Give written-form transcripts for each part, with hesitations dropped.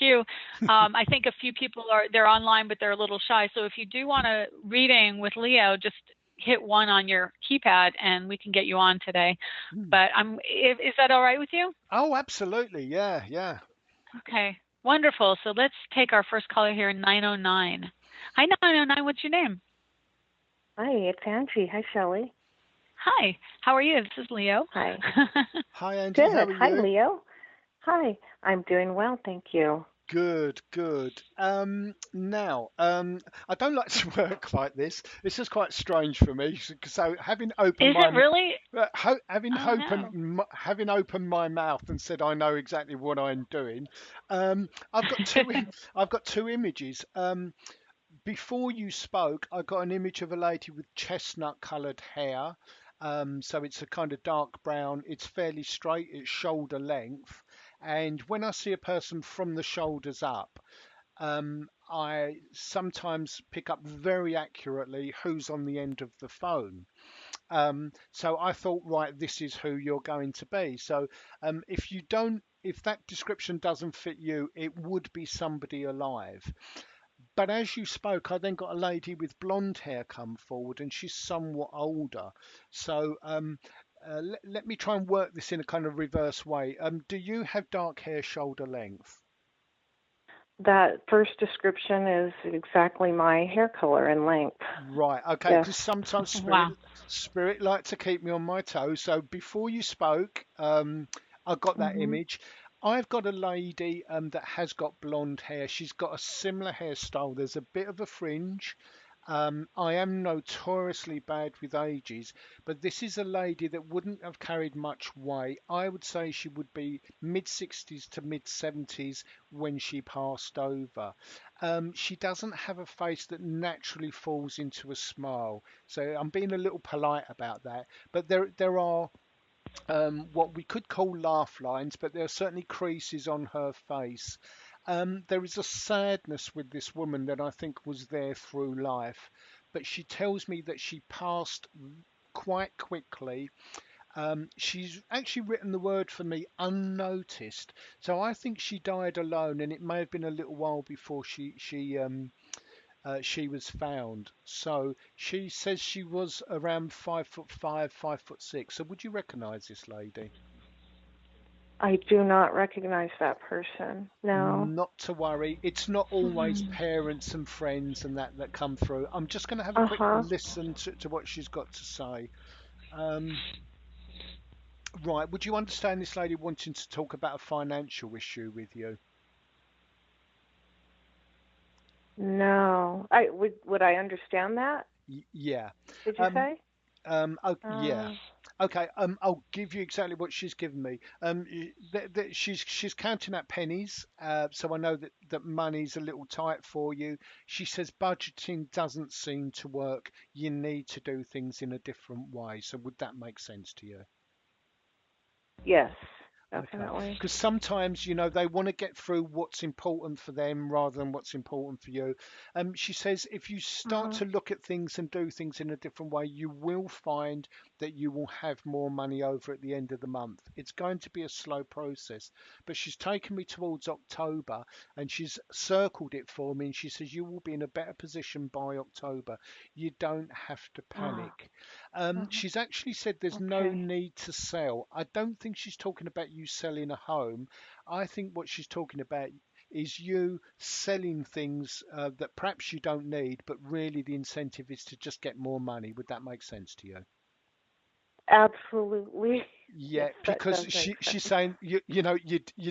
you. I think a few people they're online, but they're a little shy. So if you do want a reading with Leo, just hit 1 on your keypad and we can get you on today. Hmm. But is that all right with you? Oh, absolutely. Yeah, yeah. Okay, wonderful. So let's take our first caller here, 909. Hi, 909. What's your name? Hi, it's Angie. Hi, Shelley. Hi, how are you? This is Leo. Hi. Hi, Angie. How Good. are Hi, you? Leo. Hi. I'm doing well, thank you. Good, good. Now, I don't like to work like this. This is quite strange for me. So, having opened Is my it really? Oh no. having opened my mouth and said I know exactly what I'm doing, I've got I've got two images. Before you spoke, I got an image of a lady with chestnut-coloured hair. So it's a kind of dark brown. It's fairly straight. It's shoulder length. And when I see a person from the shoulders up, I sometimes pick up very accurately who's on the end of the phone. So I thought, right, this is who you're going to be. So if that description doesn't fit you, it would be somebody alive. But as you spoke, I then got a lady with blonde hair come forward, and she's somewhat older. So let me try and work this in a kind of reverse way. Do you have dark hair, shoulder length? That first description is exactly my hair color and length. Right. Okay. Yes. Because sometimes Wow. spirit like to keep me on my toes. So before you spoke, I got that Mhm. image. I've got a lady that has got blonde hair. She's got a similar hairstyle. There's a bit of a fringe. I am notoriously bad with ages, but this is a lady that wouldn't have carried much weight. I would say she would be mid 60s to mid 70s when she passed over. She doesn't have a face that naturally falls into a smile, so I'm being a little polite about that. But there are what we could call laugh lines, but there are certainly creases on her face. There is a sadness with this woman that I think was there through life, but she tells me that she passed quite quickly. She's actually written the word for me unnoticed, so I think she died alone, and it may have been a little while before she was found. So she says she was around 5'5", 5'6". So would you recognise this lady? I do not recognize that person. No. Not to worry. It's not always Hmm. parents and friends and that come through. I'm just going to have a quick Uh-huh. listen to what she's got to say. Um, right. Would you understand this lady wanting to talk about a financial issue with you? No. I would I understand that? Yeah. Did you Um, say? oh, yeah. Uh, Okay. I'll give you exactly what she's given me. She's counting out pennies, so I know that money's a little tight for you. She says budgeting doesn't seem to work. You need to do things in a different way. So would that make sense to you? yes, Okay. definitely. Because sometimes, they want to get through what's important for them rather than what's important for you. She says if you start Uh-huh. to look at things and do things in a different way, you will find that you will have more money over at the end of the month. It's going to be a slow process, but she's taken me towards October and she's circled it for me. And she says you will be in a better position by October. You don't have to Ah, panic. uh-huh. She's actually said there's no Okay. need to sell. I don't think she's talking about you selling a home. I think what she's talking about is you selling things that perhaps you don't need, but really the incentive is to just get more money. Would that make sense to you? Absolutely. Yeah, Yes, that because does make she's sense. saying you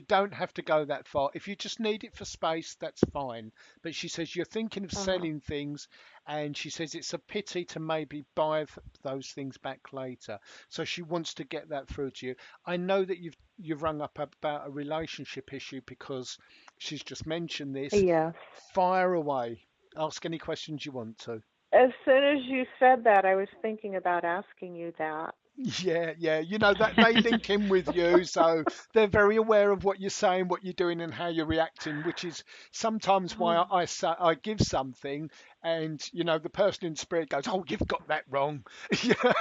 don't have to go that far. If you just need it for space, that's fine. But she says you're thinking of Uh-huh. selling things, and she says it's a pity to maybe buy those things back later. So she wants to get that through to you. I know that you've rung up about a relationship issue because she's just mentioned this. Yes. Fire away. Ask any questions you want to. As soon as you said that, I was thinking about asking you that. Yeah, yeah. That they link in with you, so they're very aware of what you're saying, what you're doing, and how you're reacting, which is sometimes why Oh, I give something, and the person in spirit goes, "Oh, you've got that wrong," yeah,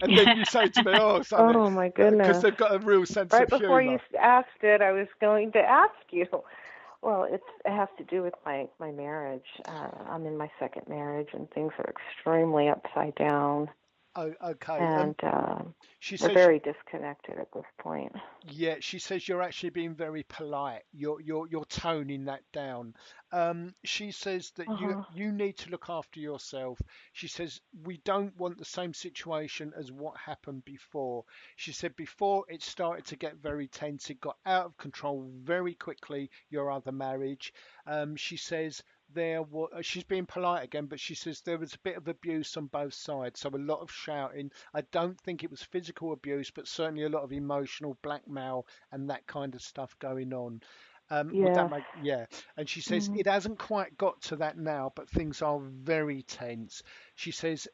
and then you say to me, "Oh, something," oh my because goodness. they've got a real sense Right of before you humour. asked it, I was going to ask you. Well, it has to do with my marriage. I'm in my second marriage, and things are extremely upside down, Oh, okay. and She we're says very disconnected at this point. Yeah, she says you're actually being very polite. You're toning that down. She says that Uh-huh. you need to look after yourself. She says we don't want the same situation as what happened before. She said before it started to get very tense, it got out of control very quickly, your other marriage. She says she's being polite again, but she says there was a bit of abuse on both sides, so a lot of shouting. I don't think it was physical abuse, but certainly a lot of emotional blackmail and that kind of stuff going on. Would that Yes. make, yeah? And she says Mm-hmm. it hasn't quite got to that now, but things are very tense. She says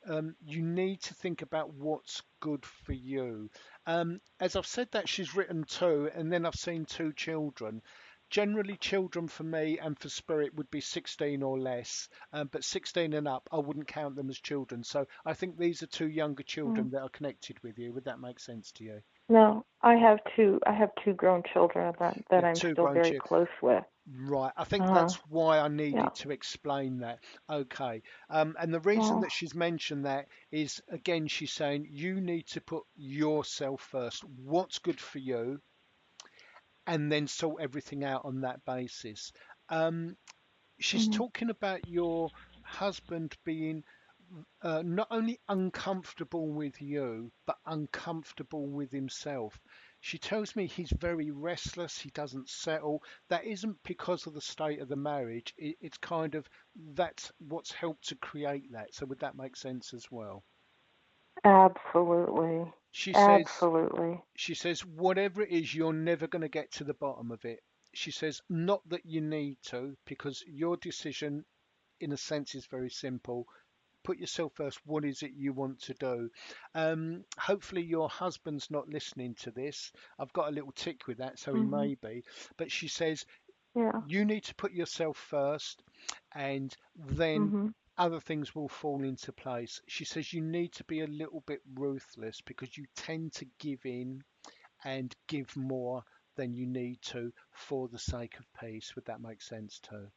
you need to think about what's good for you. As I've said that, she's written two, and then I've seen two children. Generally, children for me and for Spirit would be 16 or less, but 16 and up, I wouldn't count them as children. So I think these are two younger Mm. children that are connected with you. Would that make sense to you? No, I have two. I have two grown children You that have I'm two still grown very children. close with. Right. I think Uh-huh. that's why I Yeah. needed to explain that. Okay. And the reason Well. that she's mentioned that is, again, she's saying you need to put yourself first. What's good for you, and then sort everything out on that basis. Um, she's Mm-hmm. talking about your husband being not only uncomfortable with you, but uncomfortable with himself. She tells me he's very restless, he doesn't settle. That isn't because of the state of the marriage, it's kind of that's what's helped to create that. So, would that make sense as well? Absolutely. She says, Absolutely. she says, whatever it is, you're never going to get to the bottom of it. She says, not that you need to, because your decision, in a sense, is very simple. Put yourself first. What is it you want to do? Hopefully, your husband's not listening to this. I've got a little tick with that, so he Mm-hmm. may be. But she says Yeah. you need to put yourself first, and then Mm-hmm. other things will fall into place. She says you need to be a little bit ruthless because you tend to give in and give more than you need to for the sake of peace. Would that make sense too?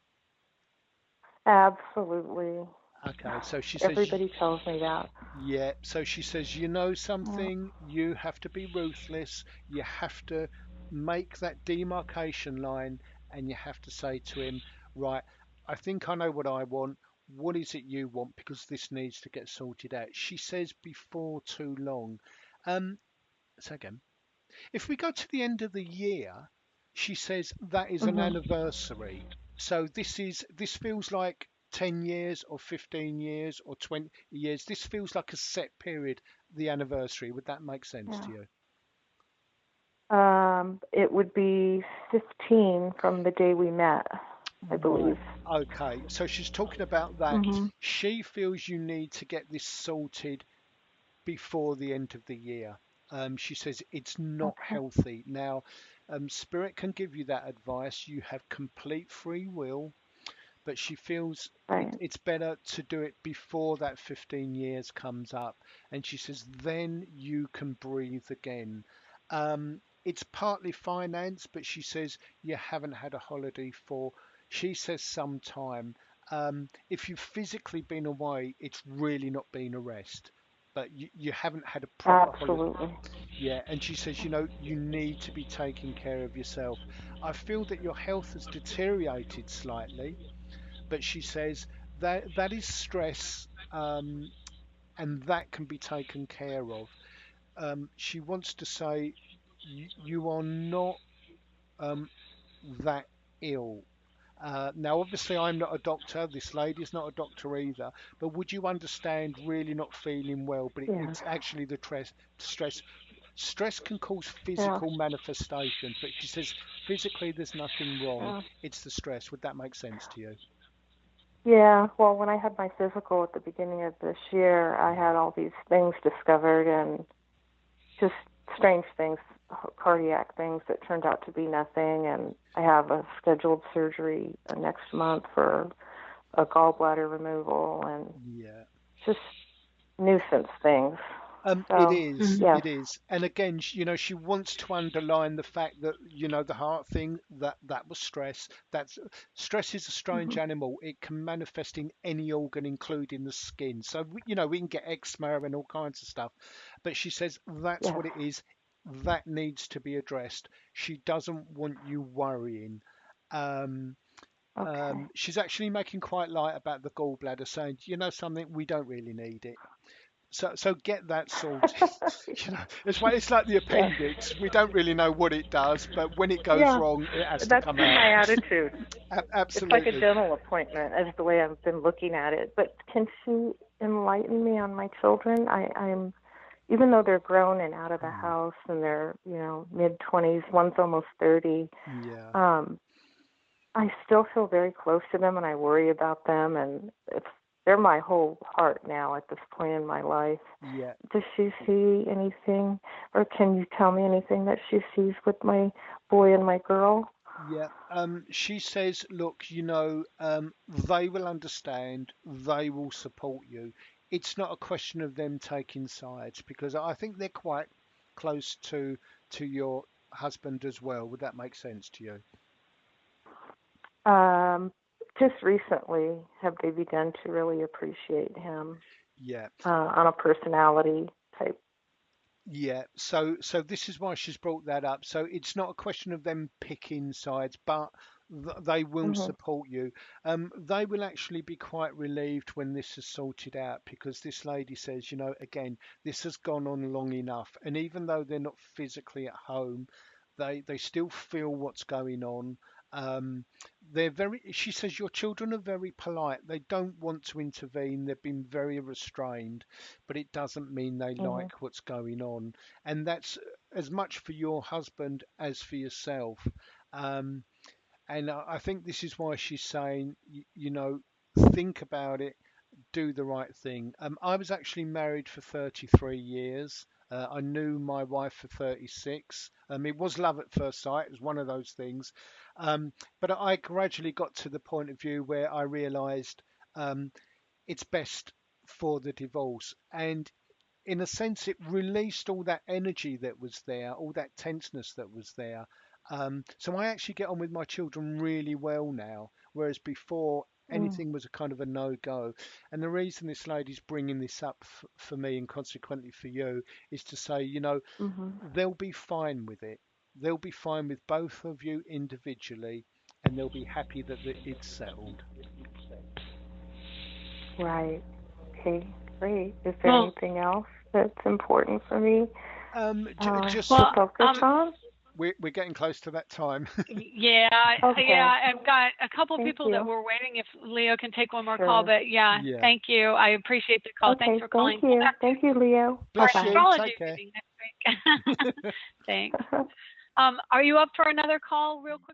Absolutely. Okay, so she says Everybody tells me that. yeah, so she says, you know Yeah. something, you have to be ruthless, you have to make that demarcation line, and you have to say to him, right, I think I know what I want. What is it you want? Because this needs to get sorted out. She says before too long. Um, so again, if we go to the end of the year, she says that is an Mm-hmm. anniversary. So this feels like 10 years or 15 years or 20 years. This feels like a set period, the anniversary. Would that make sense Yeah. to you? It would be 15 from the day we met, I Right. believe. Okay. So she's talking about that. Mm-hmm. She feels you need to get this sorted before the end of the year. She says it's not Okay. healthy. Now, Spirit can give you that advice. You have complete free will, but she feels Right. it's better to do it before that 15 years comes up. And she says, then you can breathe again. It's partly finance, but she says you haven't had a holiday for, she says, some time. If you've physically been away, it's really not been a rest. But you haven't had a proper holiday. Absolutely. Yeah, and she says, you need to be taking care of yourself. I feel that your health has deteriorated slightly, but she says that is stress, and that can be taken care of. She wants to say you are not um, that ill. Now, obviously, I'm not a doctor. This lady's not a doctor either. But would you understand really not feeling well? But Yes. it's actually the stress. Stress can cause Yeah. physical manifestations, but she says physically there's nothing wrong. Yeah. It's the stress. Would that make sense to you? Yeah. Well, when I had my physical at the beginning of this year, I had all these things discovered and just strange things, cardiac things that turned out to be nothing. And I have a scheduled surgery next month for a gallbladder removal and Yeah. just nuisance things. It So, is, Mhm. yes, it is, and again, she wants to underline the fact that the heart thing, that was stress. That's stress is a strange hmm, animal. It can manifest in any organ, including the skin. So we can get eczema and all kinds of stuff. But she says that's yes, what it is. That needs to be addressed. She doesn't want you worrying. Um, okay. she's actually making quite light about the gallbladder, saying, something, we don't really need it. So get that sorted. It's like the Yes, appendix. We don't really know what it does, but when it goes yeah, wrong, it has to that's come been out. my attitude. It's like a Absolutely. dental appointment, is the way I've been looking at it. But can she enlighten me on my children? I'm even though they're grown and out of the Mm, house and they're mid 20s, one's almost 30. yeah, Um, I still feel very close to them, and I worry about them, and they're my whole heart now at this point in my life. yeah, Does she see anything, or can you tell me anything that she sees with my boy and my girl? yeah. She says, look, they will understand, they will support you. It's not a question of them taking sides because I think they're quite close to your husband as well. Would that make sense to you? Um, just recently have they begun to really appreciate him Yeah. on a personality type. Yeah, so this is why she's brought that up. So it's not a question of them picking sides, but they will Hmm. support you. They will actually be quite relieved when this is sorted out because this lady says, again, this has gone on long enough, and even though they're not physically at home, they still feel what's going on. Um, she says, your children are very polite. They don't want to intervene. They've been very restrained, but it doesn't mean they Hmm. like what's going on. And that's as much for your husband as for yourself. Um, and I think this is why she's saying, think about it, do the right thing. I was actually married for 33 years. I knew my wife for 36. It was love at first sight. It was one of those things. But I gradually got to the point of view where I realised um, it's best for the divorce. And in a sense, it released all that energy that was there, all that tenseness that was there. So I actually get on with my children really well now, whereas before Mm. anything was a kind of a no-go. And the reason this lady's bringing this up for me and consequently for you is to say, Hmm. they'll be fine with it. They'll be fine with both of you individually, and they'll be happy that it's settled. Right. Okay. Great. Is there Well, anything else that's important for me to Just well, focus on? we're getting close to that time. yeah, Okay. I've got a couple of Thank people that you. were waiting if Leo can take one more call, Sure. but yeah, Yeah. thank you. I appreciate the call. Thanks Okay. for Thank calling. We'll you. have to Thank you, Leo. Bye our Bless bye. you. astrology Take care. reading next week. Thanks. Are you up for another call real quick?